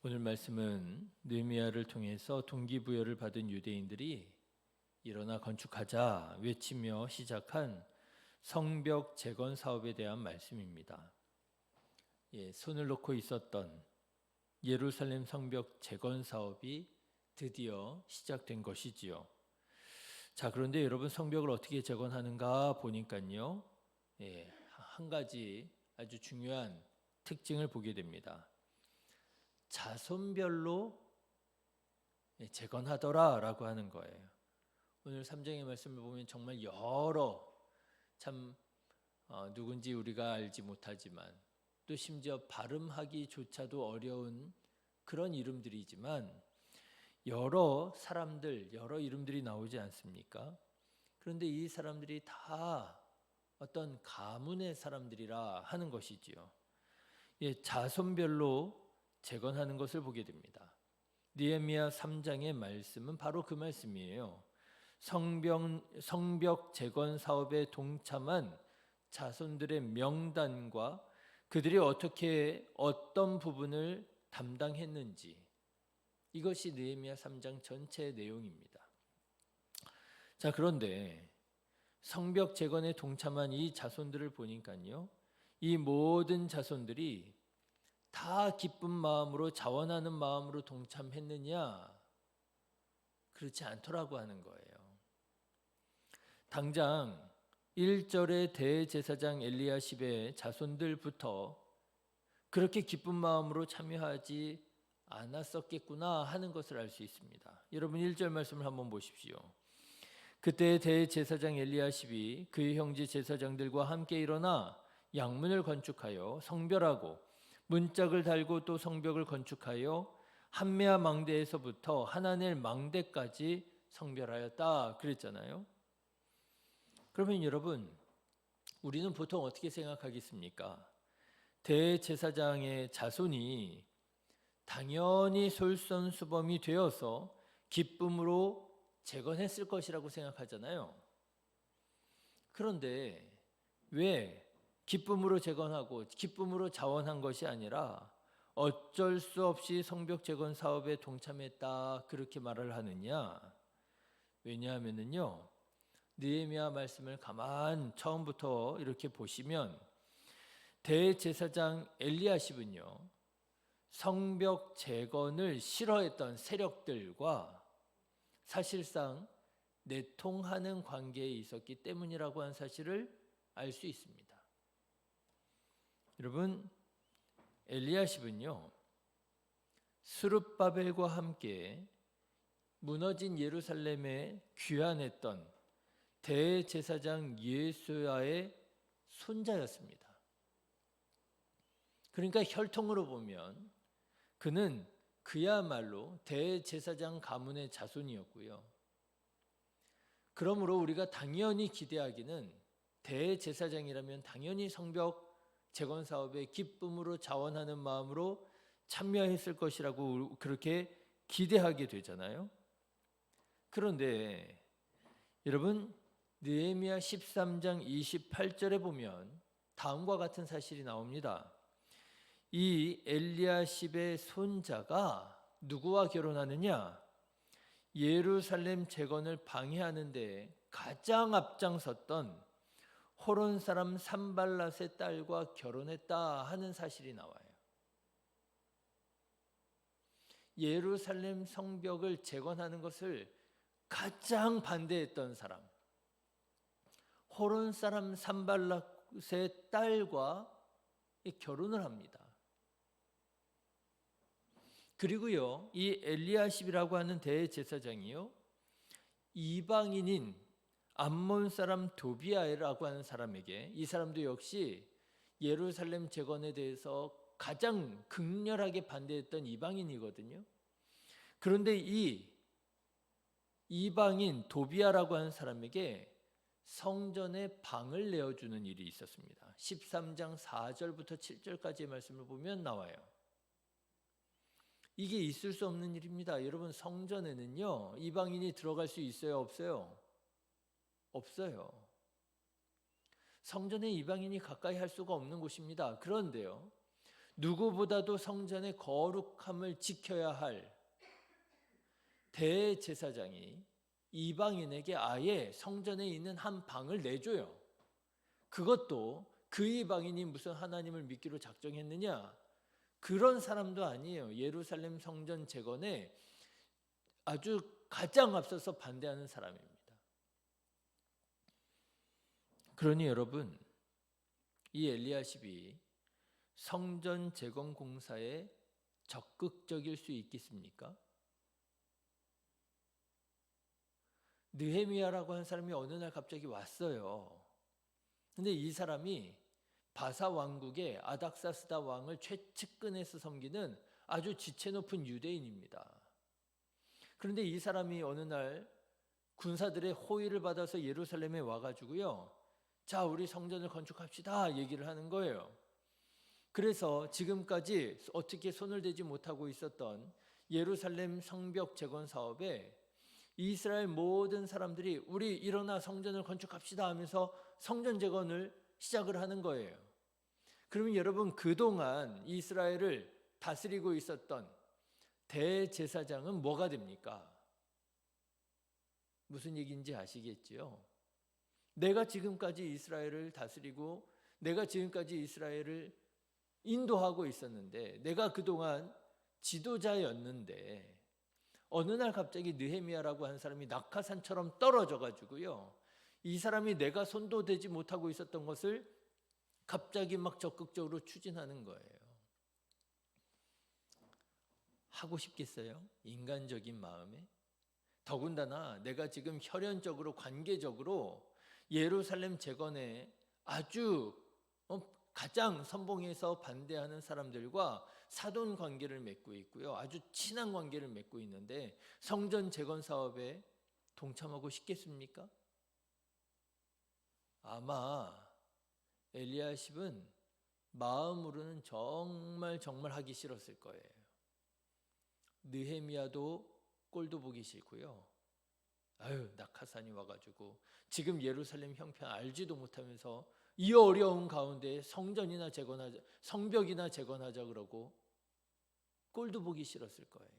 오늘 말씀은 느헤미야를 통해서 동기부여를 받은 유대인들이 일어나 건축하자 외치며 시작한 성벽 재건 사업에 대한 말씀입니다. 손을 놓고 있었던 예루살렘 성벽 재건 사업이 드디어 시작된 것이지요. 자, 그런데 여러분, 성벽을 어떻게 재건하는가 보니까요, 한 가지 아주 중요한 특징을 보게 됩니다. 자손별로 재건하더라라고 하는 거예요. 오늘 3장의 말씀을 보면 정말 여러 참 누군지 우리가 알지 못하지만 또 심지어 발음하기조차도 어려운 그런 이름들이지만 여러 사람들, 여러 이름들이 나오지 않습니까? 그런데 이 사람들이 다 어떤 가문의 사람들이라 하는 것이지요. 자손별로 재건하는 것을 보게 됩니다. 느헤미야 3장의 말씀은 바로 그 말씀이에요. 성벽 재건 사업에 동참한 자손들의 명단과 그들이 어떻게 어떤 부분을 담당했는지, 이것이 느헤미야 3장 전체의 내용입니다. 자, 그런데 성벽 재건에 동참한 이 자손들을 보니까요, 이 모든 자손들이 다 기쁜 마음으로 자원하는 마음으로 동참했느냐? 그렇지 않더라고 하는 거예요. 당장 1절의 대제사장 엘리야십의 자손들부터 그렇게 기쁜 마음으로 참여하지 않았었겠구나 하는 것을 알 수 있습니다. 여러분 1절 말씀을 한번 보십시오. 그때 대제사장 엘리야십이 그의 형제 제사장들과 함께 일어나 양문을 건축하여 성별하고 문짝을 달고 또 성벽을 건축하여 한메아 망대에서부터 하나넬 망대까지 성별하였다 그랬잖아요. 그러면 여러분, 우리는 보통 어떻게 생각하겠습니까? 대제사장의 자손이 당연히 솔선수범이 되어서 기쁨으로 재건했을 것이라고 생각하잖아요. 그런데 왜 기쁨으로 재건하고 기쁨으로 자원한 것이 아니라 어쩔 수 없이 성벽 재건 사업에 동참했다 그렇게 말을 하느냐? 왜냐하면요, 느헤미야 말씀을 가만 처음부터 이렇게 보시면 대제사장 엘리야십은요, 성벽 재건을 싫어했던 세력들과 사실상 내통하는 관계에 있었기 때문이라고 하는 사실을 알 수 있습니다. 여러분, 엘리야십은요, 스룹바벨과 함께 무너진 예루살렘에 귀환했던 대제사장 예수야의 손자였습니다. 그러니까 혈통으로 보면 그는 그야말로 대제사장 가문의 자손이었고요. 그러므로 우리가 당연히 기대하기는 대제사장이라면 당연히 성벽 재건 사업에 기쁨으로 자원하는 마음으로 참여했을 것이라고 그렇게 기대하게 되잖아요. 그런데 여러분, 느헤미야 13장 28절에 보면 다음과 같은 사실이 나옵니다. 이 엘리야십의 손자가 누구와 결혼하느냐? 예루살렘 재건을 방해하는 데 가장 앞장섰던 호론 사람 산발랏의 딸과 결혼했다 하는 사실이 나와요. 예루살렘 성벽을 재건하는 것을 가장 반대했던 사람, 호론 사람 산발랏의 딸과 결혼을 합니다. 그리고요, 이 엘리야십이라고 하는 대제사장이요, 이방인인 암몬 사람 도비아라고 하는 사람에게, 이 사람도 역시 예루살렘 재건에 대해서 가장 극렬하게 반대했던 이방인이거든요. 그런데 이 이방인 도비아라고 하는 사람에게 성전의 방을 내어주는 일이 있었습니다. 13장 4절부터 7절까지의 말씀을 보면 나와요. 이게 있을 수 없는 일입니다. 여러분, 성전에는요, 이방인이 들어갈 수 있어요, 없어요? 없어요. 성전에 이방인이 가까이 할 수가 없는 곳입니다. 그런데요, 누구보다도 성전의 거룩함을 지켜야 할 대제사장이 이방인에게 아예 성전에 있는 한 방을 내줘요. 그것도 그 이방인이 무슨 하나님을 믿기로 작정했느냐? 그런 사람도 아니에요. 예루살렘 성전 재건에 아주 가장 앞서서 반대하는 사람입니다. 그러니 여러분, 이 엘리야십이 성전 재건 공사에 적극적일 수 있겠습니까? 느헤미야라고 한 사람이 어느 날 갑자기 왔어요. 근데 이 사람이 바사 왕국의 아닥사스다 왕을 최측근에서 섬기는 아주 지체 높은 유대인입니다. 그런데 이 사람이 어느 날 군사들의 호의를 받아서 예루살렘에 와가지고요, 자, 우리 성전을 건축합시다 얘기를 하는 거예요. 그래서 지금까지 어떻게 손을 대지 못하고 있었던 예루살렘 성벽 재건 사업에 이스라엘 모든 사람들이 우리 일어나 성전을 건축합시다 하면서 성전 재건을 시작을 하는 거예요. 그러면 여러분, 그동안 이스라엘을 다스리고 있었던 대제사장은 뭐가 됩니까? 무슨 얘기인지 아시겠지요? 내가 지금까지 이스라엘을 다스리고 내가 지금까지 이스라엘을 인도하고 있었는데, 내가 그동안 지도자였는데 어느 날 갑자기 느헤미야라고 하는 사람이 낙하산처럼 떨어져 가지고요, 이 사람이 내가 손도 대지 못하고 있었던 것을 갑자기 막 적극적으로 추진하는 거예요. 하고 싶겠어요? 인간적인 마음에? 더군다나 내가 지금 혈연적으로 관계적으로 예루살렘 재건에 아주 가장 선봉해서 반대하는 사람들과 사돈 관계를 맺고 있고요, 아주 친한 관계를 맺고 있는데 성전 재건 사업에 동참하고 싶겠습니까? 아마 엘리야십은 마음으로는 정말 하기 싫었을 거예요. 느헤미야도 꼴도 보기 싫고요, 아유, 낙하산이 와가지고 지금 예루살렘 형편 알지도 못하면서 이 어려운 가운데 성전이나 재건하자, 성벽이나 재건하자 그러고 꼴도 보기 싫었을 거예요.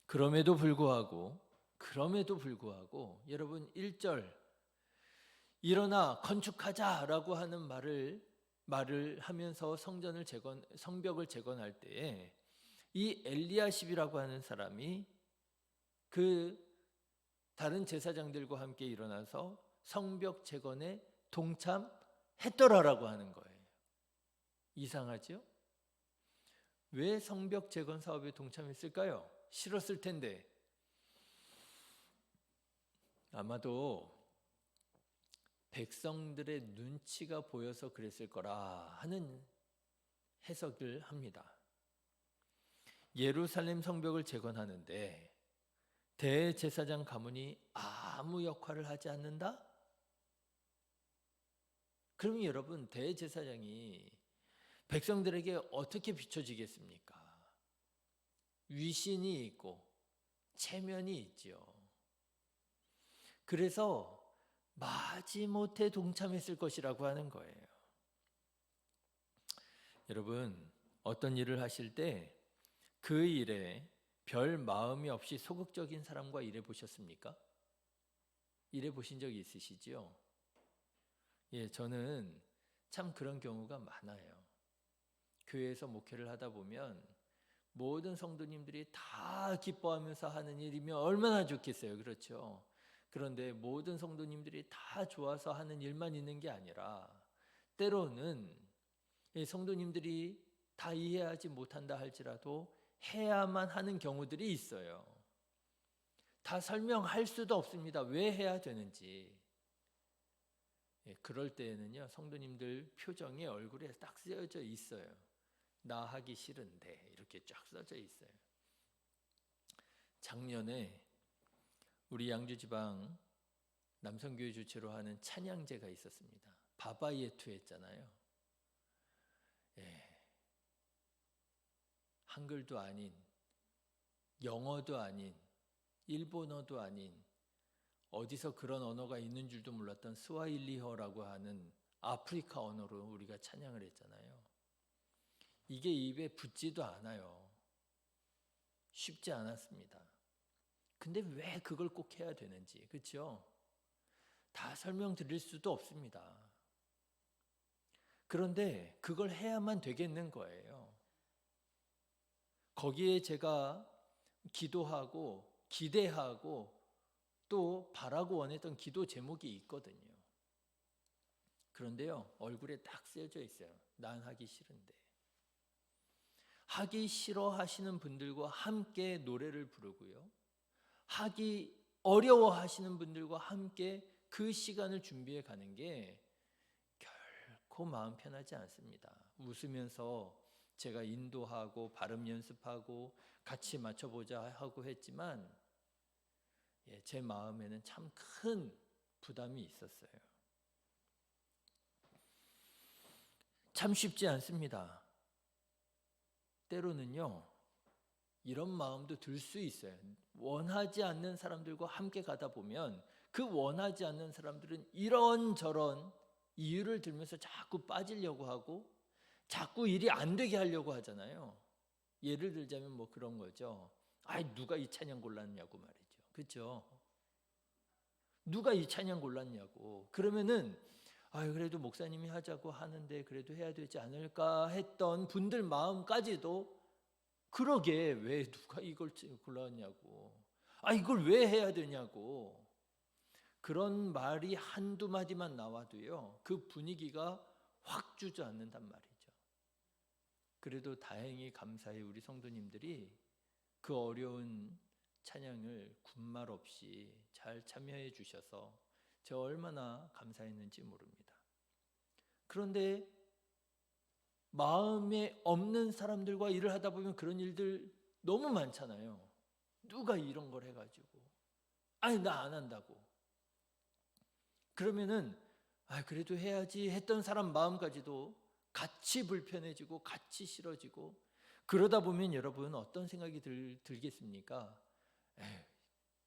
그럼에도 불구하고 여러분, 1절 일어나 건축하자라고 하는 말을 하면서 성벽을 재건할 때에 이 엘리야십이라고 하는 사람이 그 다른 제사장들과 함께 일어나서 성벽 재건에 동참했더라라고 하는 거예요. 이상하죠? 왜 성벽 재건 사업에 동참했을까요? 싫었을 텐데. 아마도 백성들의 눈치가 보여서 그랬을 거라 하는 해석을 합니다. 예루살렘 성벽을 재건하는데 대제사장 가문이 아무 역할을 하지 않는다? 그러면 여러분, 대제사장이 백성들에게 어떻게 비춰지겠습니까? 위신이 있고 체면이 있지요. 그래서 마지못해 동참했을 것이라고 하는 거예요. 여러분, 어떤 일을 하실 때 그 일에 별 마음이 없이 소극적인 사람과 일해 보셨습니까? 일해 보신 적이 있으시지요? 예, 저는 참 그런 경우가 많아요. 교회에서 목회를 하다 보면 모든 성도님들이 다 기뻐하면서 하는 일이면 얼마나 좋겠어요. 그렇죠? 그런데 모든 성도님들이 다 좋아서 하는 일만 있는 게 아니라 때로는 성도님들이 다 이해하지 못한다 할지라도 해야만 하는 경우들이 있어요. 다 설명할 수도 없습니다. 왜 해야 되는지. 그럴 때에는요, 성도님들 표정이 얼굴에 딱 쓰여져 있어요. 나 하기 싫은데 이렇게 쫙 써져 있어요. 작년에 우리 양주지방 남성교회 주최로 하는 찬양제가 있었습니다. 바바예투 했잖아요. 예. 한글도 아닌, 영어도 아닌, 일본어도 아닌, 어디서 그런 언어가 있는 줄도 몰랐던 스와힐리어라고 하는 아프리카 언어로 우리가 찬양을 했잖아요. 이게 입에 붙지도 않아요. 쉽지 않았습니다. 근데 왜 그걸 꼭 해야 되는지, 그렇죠? 다 설명드릴 수도 없습니다. 그런데 그걸 해야만 되겠는 거예요. 거기에 제가 기도하고 기대하고 또 바라고 원했던 기도 제목이 있거든요. 그런데요, 얼굴에 딱 쓰여져 있어요. 난 하기 싫은데. 하기 싫어 하시는 분들과 함께 노래를 부르고요. 하기 어려워 하시는 분들과 함께 그 시간을 준비해 가는 게 결코 마음 편하지 않습니다. 웃으면서 제가 인도하고 발음 연습하고 같이 맞춰보자 하고 했지만 제 마음에는 참 큰 부담이 있었어요. 참 쉽지 않습니다. 때로는요, 이런 마음도 들 수 있어요. 원하지 않는 사람들과 함께 가다 보면 그 원하지 않는 사람들은 이런저런 이유를 들면서 자꾸 빠지려고 하고 자꾸 일이 안 되게 하려고 하잖아요. 예를 들자면 뭐 그런 거죠. 아이, 누가 이 찬양 골랐냐고 말이죠. 그렇죠? 누가 이 찬양 골랐냐고. 그러면은 그래도 목사님이 하자고 하는데 그래도 해야 되지 않을까 했던 분들 마음까지도 그러게 왜 누가 이걸 골랐냐고. 이걸 왜 해야 되냐고. 그런 말이 한두 마디만 나와도요, 그 분위기가 확 주저앉는단 말이죠. 그래도 다행히 감사히 우리 성도님들이 그 어려운 찬양을 군말 없이 잘 참여해 주셔서 제가 얼마나 감사했는지 모릅니다. 그런데 마음에 없는 사람들과 일을 하다 보면 그런 일들 너무 많잖아요. 누가 이런 걸 해가지고 나 안 한다고. 그러면은 그래도 해야지 했던 사람 마음까지도 같이 불편해지고 같이 싫어지고 그러다 보면 여러분 어떤 생각이 들겠습니까?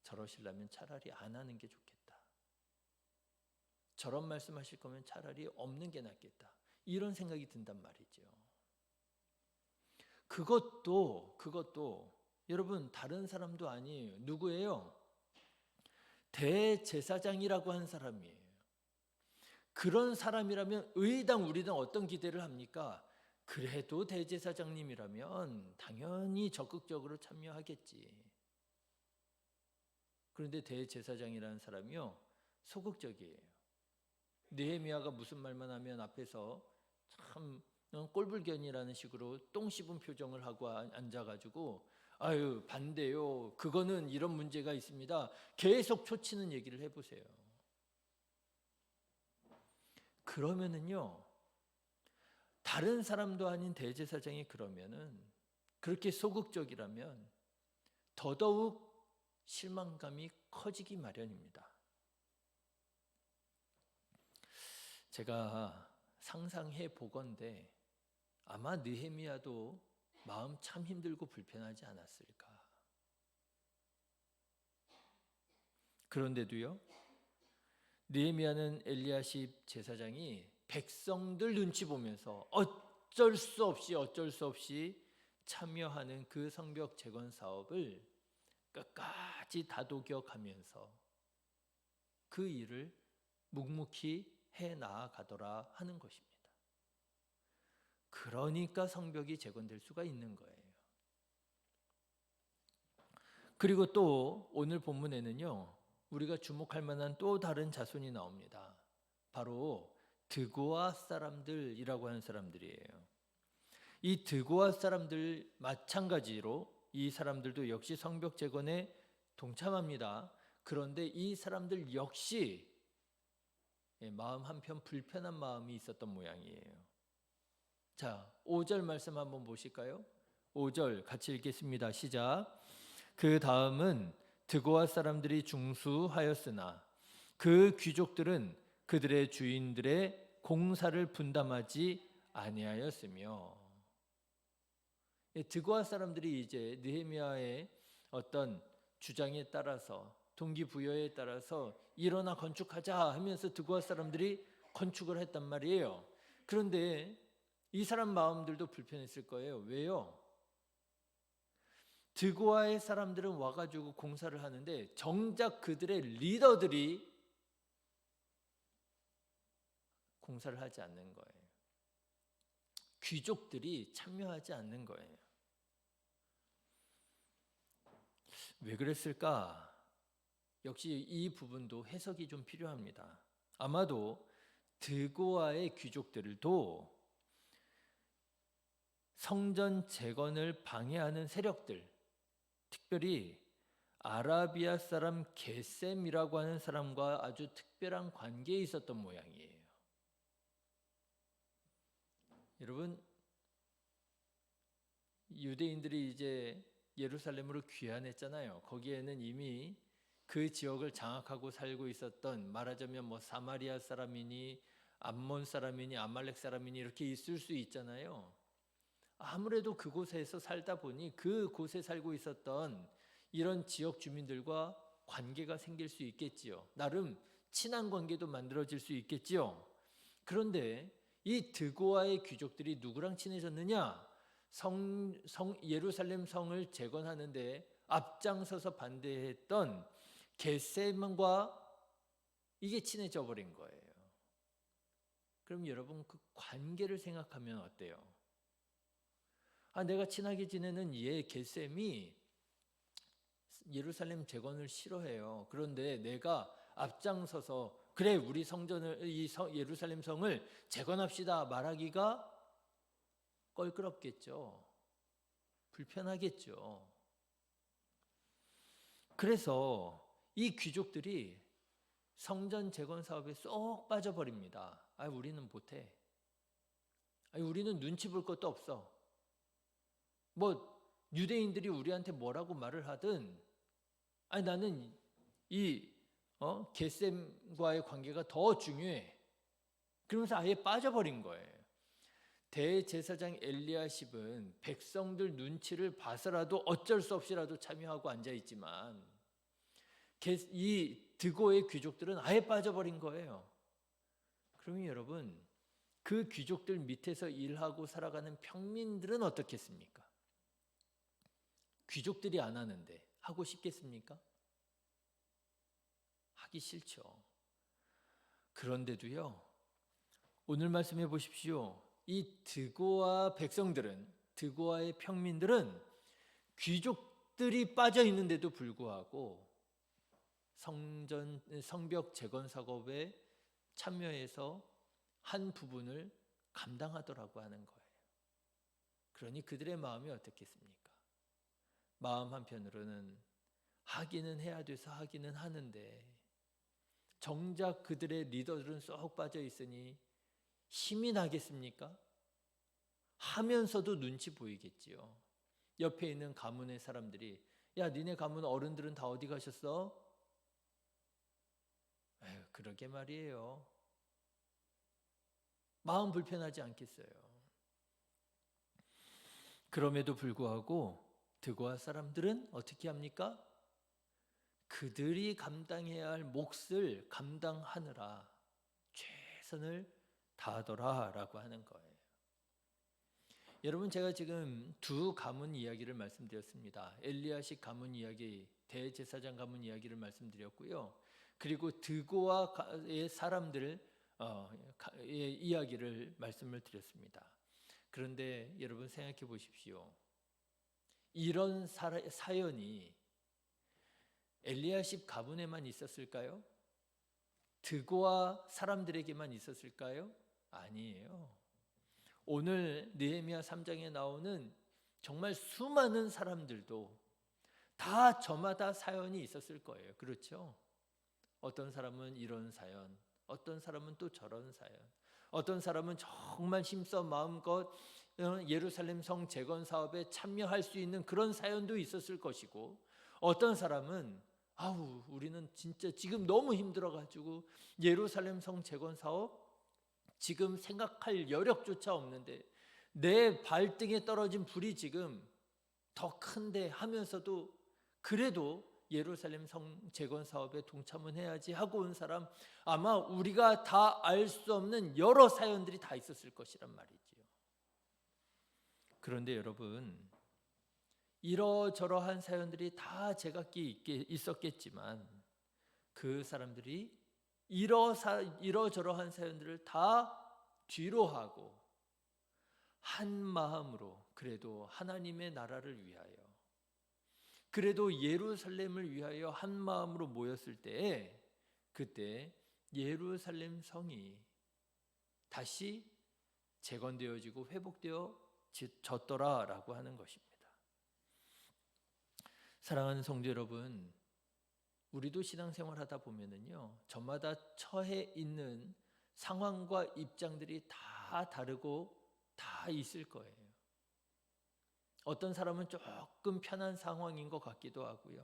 저러시려면 차라리 안 하는 게 좋겠다. 저런 말씀하실 거면 차라리 없는 게 낫겠다. 이런 생각이 든단 말이죠. 그것도 여러분 다른 사람도 아니에요. 누구예요? 대제사장이라고 한 사람이에요. 그런 사람이라면 의당 우리는 어떤 기대를 합니까? 그래도 대제사장님이라면 당연히 적극적으로 참여하겠지. 그런데 대제사장이라는 사람이요, 소극적이에요. 느헤미야가 무슨 말만 하면 앞에서 참 꼴불견이라는 식으로 똥 씹은 표정을 하고 앉아가지고 반대요. 그거는 이런 문제가 있습니다. 계속 초치는 얘기를 해보세요. 그러면은요, 다른 사람도 아닌 대제사장이 그렇게 소극적이라면 더더욱 실망감이 커지기 마련입니다. 제가 상상해 보건대 아마 느헤미야도 마음 참 힘들고 불편하지 않았을까. 그런데도요, 느헤미야는 엘리야십 제사장이 백성들 눈치 보면서 어쩔 수 없이 참여하는 그 성벽 재건 사업을 끝까지 다독여가면서 그 일을 묵묵히 해 나아가더라 하는 것입니다. 그러니까 성벽이 재건될 수가 있는 거예요. 그리고 또 오늘 본문에는요, 우리가 주목할 만한 또 다른 자손이 나옵니다. 바로 드고아 사람들이라고 하는 사람들이에요. 이 드고아 사람들 마찬가지로 이 사람들도 역시 성벽 재건에 동참합니다. 그런데 이 사람들 역시 마음 한편 불편한 마음이 있었던 모양이에요. 자, 5절 말씀 한번 보실까요? 5절 같이 읽겠습니다. 시작. 그 다음은 드고아 사람들이 중수하였으나 그 귀족들은 그들의 주인들의 공사를 분담하지 아니하였으며. 드고아 사람들이 이제 느헤미야의 어떤 주장에 따라서 동기부여에 따라서 일어나 건축하자 하면서 드고아 사람들이 건축을 했단 말이에요. 그런데 이 사람 마음들도 불편했을 거예요. 왜요? 드고아의 사람들은 와가지고 공사를 하는데 정작 그들의 리더들이 공사를 하지 않는 거예요. 귀족들이 참여하지 않는 거예요. 왜 그랬을까? 역시 이 부분도 해석이 좀 필요합니다. 아마도 드고아의 귀족들도 성전 재건을 방해하는 세력들, 특별히 아라비아 사람 게셈이라고 하는 사람과 아주 특별한 관계에 있었던 모양이에요. 여러분, 유대인들이 이제 예루살렘으로 귀환했잖아요. 거기에는 이미 그 지역을 장악하고 살고 있었던, 말하자면 뭐 사마리아 사람이니 암몬 사람이니 아말렉 사람이니 이렇게 있을 수 있잖아요. 아무래도 그곳에서 살다 보니 그곳에 살고 있었던 이런 지역 주민들과 관계가 생길 수 있겠지요. 나름 친한 관계도 만들어질 수 있겠지요. 그런데 이 드고아의 귀족들이 누구랑 친해졌느냐? 예루살렘 성을 재건하는데 앞장서서 반대했던 게셈과 이게 친해져 버린 거예요. 그럼 여러분 그 관계를 생각하면 어때요? 내가 친하게 지내는 얘 게셈이 예루살렘 재건을 싫어해요. 그런데 내가 앞장서서 그래 우리 성전을 예루살렘 성을 재건합시다 말하기가 껄끄럽겠죠. 불편하겠죠. 그래서 이 귀족들이 성전 재건 사업에 쏙 빠져버립니다. 우리는 못해. 우리는 눈치 볼 것도 없어. 뭐 유대인들이 우리한테 뭐라고 말을 하든 나는 이 게셈과의 관계가 더 중요해. 그러면서 아예 빠져버린 거예요. 대제사장 엘리야십은 백성들 눈치를 봐서라도 어쩔 수 없이라도 참여하고 앉아있지만 이 드고의 귀족들은 아예 빠져버린 거예요. 그러면 여러분 그 귀족들 밑에서 일하고 살아가는 평민들은 어떻겠습니까? 귀족들이 안 하는데 하고 싶겠습니까? 하기 싫죠. 그런데도요, 오늘 말씀해 보십시오. 이 드고아 백성들은, 드고아의 평민들은 귀족들이 빠져 있는데도 불구하고 성벽 재건 작업에 참여해서 한 부분을 감당하더라고 하는 거예요. 그러니 그들의 마음이 어떻겠습니까? 마음 한편으로는 하기는 해야 돼서 하기는 하는데 정작 그들의 리더들은 쏙 빠져 있으니 힘이 나겠습니까? 하면서도 눈치 보이겠지요. 옆에 있는 가문의 사람들이 야 니네 가문 어른들은 다 어디 가셨어? 그러게 말이에요. 마음 불편하지 않겠어요? 그럼에도 불구하고 드고아 사람들은 어떻게 합니까? 그들이 감당해야 할 몫을 감당하느라 최선을 다하더라라고 하는 거예요. 여러분 제가 지금 두 가문 이야기를 말씀드렸습니다. 엘리야식 가문 이야기, 대제사장 가문 이야기를 말씀드렸고요. 그리고 드고아의 사람들의 이야기를 말씀을 드렸습니다. 그런데 여러분 생각해 보십시오. 이런 사연이 엘리야십 가문에만 있었을까요? 드고아 사람들에게만 있었을까요? 아니에요. 오늘 느헤미야 3장에 나오는 정말 수많은 사람들도 다 저마다 사연이 있었을 거예요. 그렇죠? 어떤 사람은 이런 사연, 어떤 사람은 또 저런 사연, 어떤 사람은 정말 힘써 마음껏 예루살렘 성 재건 사업에 참여할 수 있는 그런 사연도 있었을 것이고, 어떤 사람은 우리는 진짜 지금 너무 힘들어가지고 예루살렘 성 재건 사업 지금 생각할 여력조차 없는데 내 발등에 떨어진 불이 지금 더 큰데 하면서도 그래도 예루살렘 성 재건 사업에 동참은 해야지 하고 온 사람, 아마 우리가 다 알 수 없는 여러 사연들이 다 있었을 것이란 말이지요. 그런데 여러분, 이러저러한 사연들이 다 제각기 있었겠지만 그 사람들이 이러저러한 사연들을 다 뒤로 하고 한 마음으로 그래도 하나님의 나라를 위하여, 그래도 예루살렘을 위하여 한 마음으로 모였을 때에 그때 예루살렘 성이 다시 재건되어지고 회복되어졌더라라고 하는 것입니다. 사랑하는 성도 여러분, 우리도 신앙생활하다 보면은요, 저마다 처해 있는 상황과 입장들이 다 다르고 다 있을 거예요. 어떤 사람은 조금 편한 상황인 것 같기도 하고요.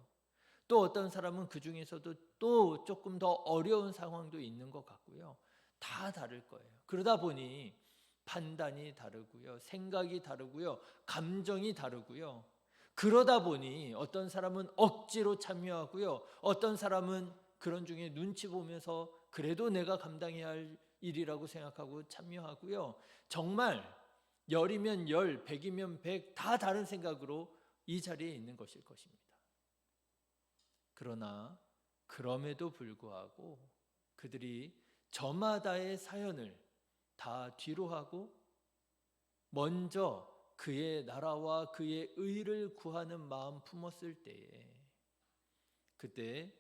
또 어떤 사람은 그 중에서도 또 조금 더 어려운 상황도 있는 것 같고요. 다 다를 거예요. 그러다 보니 판단이 다르고요, 생각이 다르고요, 감정이 다르고요. 그러다 보니 어떤 사람은 억지로 참여하고요, 어떤 사람은 그런 중에 눈치 보면서 그래도 내가 감당해야 할 일이라고 생각하고 참여하고요. 정말 10이면 10, 100이면 100, 다 다른 생각으로 이 자리에 있는 것일 것입니다. 그러나 그럼에도 불구하고 그들이 저마다의 사연을 다 뒤로 하고 먼저 그의 나라와 그의 의를 구하는 마음 품었을 때에 그때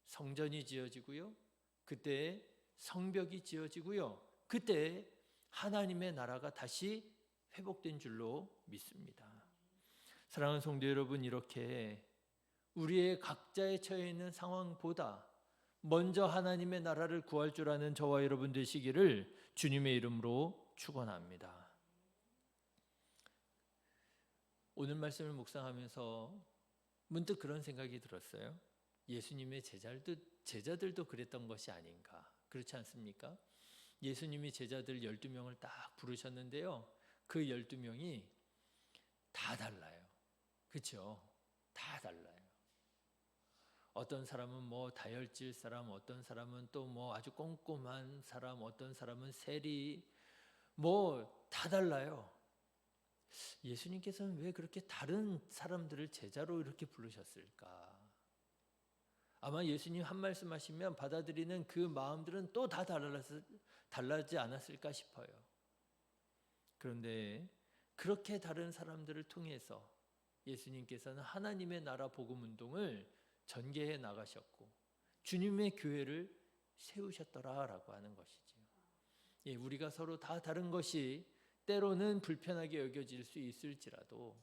성전이 지어지고요, 그때 성벽이 지어지고요, 그때 하나님의 나라가 다시 회복된 줄로 믿습니다. 사랑하는 성도 여러분, 이렇게 우리의 각자의 처해 있는 상황보다 먼저 하나님의 나라를 구할 줄 아는 저와 여러분 되시기를 주님의 이름으로 축원합니다. 오늘 말씀을 묵상하면서 문득 그런 생각이 들었어요. 예수님의 제자들도 그랬던 것이 아닌가, 그렇지 않습니까? 예수님이 제자들 12명을 딱 부르셨는데요, 그 12명이 다 달라요. 그렇죠? 다 달라요. 어떤 사람은 뭐 다혈질 사람, 어떤 사람은 또 뭐 아주 꼼꼼한 사람, 어떤 사람은 세리, 뭐 다 달라요. 예수님께서는 왜 그렇게 다른 사람들을 제자로 이렇게 부르셨을까? 아마 예수님 한 말씀 하시면 받아들이는 그 마음들은 또 다 달라지 않았을까 싶어요. 그런데 그렇게 다른 사람들을 통해서 예수님께서는 하나님의 나라 복음 운동을 전개해 나가셨고 주님의 교회를 세우셨더라라고 하는 것이죠. 예, 우리가 서로 다 다른 것이 때로는 불편하게 여겨질 수 있을지라도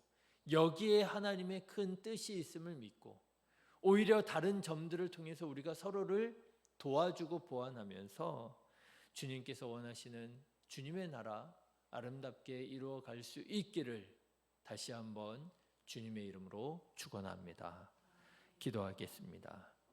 여기에 하나님의 큰 뜻이 있음을 믿고 오히려 다른 점들을 통해서 우리가 서로를 도와주고 보완하면서 주님께서 원하시는 주님의 나라 아름답게 이루어갈 수 있기를 다시 한번 주님의 이름으로 축원합니다. 기도하겠습니다.